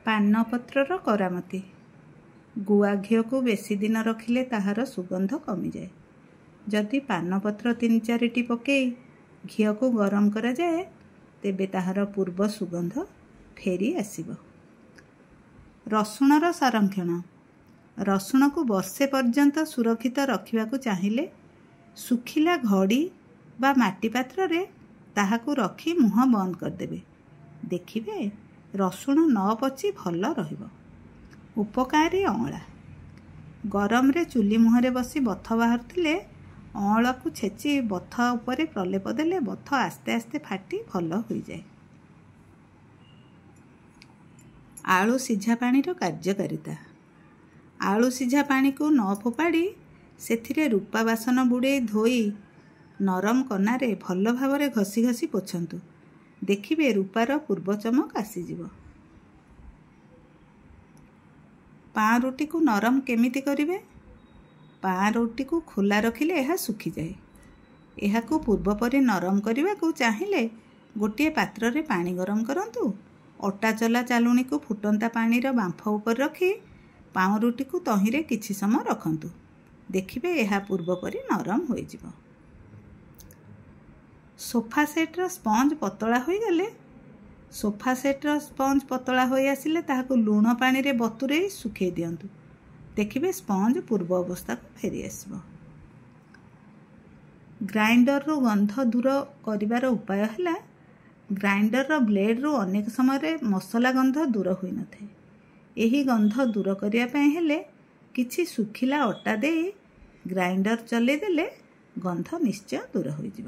ପାନପତ୍ରର କରାମତି। ଗୁଆ ଘିଅକୁ ବେଶୀ ଦିନ ରଖିଲେ ତାହାର ସୁଗନ୍ଧ କମିଯାଏ। ଯଦି ପାନପତ୍ର 3-4ଟି ପକାଇ ଘିଅକୁ ଗରମ କରାଯାଏ ତେବେ ତାହାର ପୂର୍ବ ସୁଗନ୍ଧ ଫେରି ଆସିବ। ରସୁଣର ସଂରକ୍ଷଣ। ରସୁଣକୁ ବର୍ଷେ ପର୍ଯ୍ୟନ୍ତ ସୁରକ୍ଷିତ ରଖିବାକୁ ଚାହିଁଲେ ଶୁଖିଲା ଘଡ଼ି ବା ମାଟି ପାତ୍ରରେ ତାହାକୁ ରଖି ମୁହଁ ବନ୍ଦ କରିଦେବେ। ଦେଖିବେ ରସୁଣ ନ ପଚି ଭଲ ରହିବ। ଉପକାରୀ ଅଁଳା। ଗରମରେ ଚୁଲି ମୁହଁରେ ବସି ବଥ ବାହାରୁଥିଲେ ଅଁଳାକୁ ଛେଚି ବଥ ଉପରେ ପ୍ରଲେପ ଦେଲେ ବଥ ଆସ୍ତେ ଆସ୍ତେ ଫାଟି ଭଲ ହୋଇଯାଏ। ଆଳୁ ସିଝା ପାଣିର କାର୍ଯ୍ୟକାରିତା। ଆଳୁ ସିଝା ପାଣିକୁ ନ ଫୋପାଡ଼ି ସେଥିରେ ରୂପା ବାସନ ବୁଡ଼େଇ ଧୋଇ ନରମ କନାରେ ଭଲ ଭାବରେ ଘଷି ଘଷି ପୋଛନ୍ତୁ। ଦେଖିବେ ରୂପାର ପୂର୍ବ ଚମକ ଆସିଯିବ। ପାଉଁରୁଟିକୁ ନରମ କେମିତି କରିବେ? ପାଉଁରୁଟିକୁ ଖୋଲା ରଖିଲେ ଏହା ଶୁଖିଯାଏ। ଏହାକୁ ପୂର୍ବ ପରି ନରମ କରିବାକୁ ଚାହିଁଲେ ଗୋଟିଏ ପାତ୍ରରେ ପାଣି ଗରମ କରନ୍ତୁ। ଅଟା ଚଲା ଚାଲୁଣିକୁ ଫୁଟନ୍ତା ପାଣିର ବାମ୍ଫ ଉପରେ ରଖି ପାଉଁରୁଟିକୁ ତହିଁରେ କିଛି ସମୟ ରଖନ୍ତୁ। ଦେଖିବେ ଏହା ପୂର୍ବ ପରି ନରମ ହୋଇଯିବ। ସୋଫା ସେଟ୍ର ସ୍ପଞ୍ଜ ପତଳା ହୋଇଗଲେ ହୋଇ ଆସିଲେ ତାହାକୁ ଲୁଣ ପାଣିରେ ବତୁରେଇ ଶୁଖେଇ ଦିଅନ୍ତୁ। ଦେଖିବେ ସ୍ପଞ୍ଜ ପୂର୍ବ ଅବସ୍ଥାକୁ ଫେରି ଆସିବ। ଗ୍ରାଇଣ୍ଡରରୁ ଗନ୍ଧ ଦୂର କରିବାର ଉପାୟ ହେଲା ଗ୍ରାଇଣ୍ଡରର ବ୍ଲେଡରୁ ଅନେକ ସମୟରେ ମସଲା ଗନ୍ଧ ଦୂର ହୋଇନଥାଏ। ଏହି ଗନ୍ଧ ଦୂର କରିବା ପାଇଁ ହେଲେ କିଛି ଶୁଖିଲା ଅଟା ଦେଇ ଗ୍ରାଇଣ୍ଡର ଚଲେଇ ଦେଲେ ଗନ୍ଧ ନିଶ୍ଚୟ ଦୂର ହୋଇଯିବ।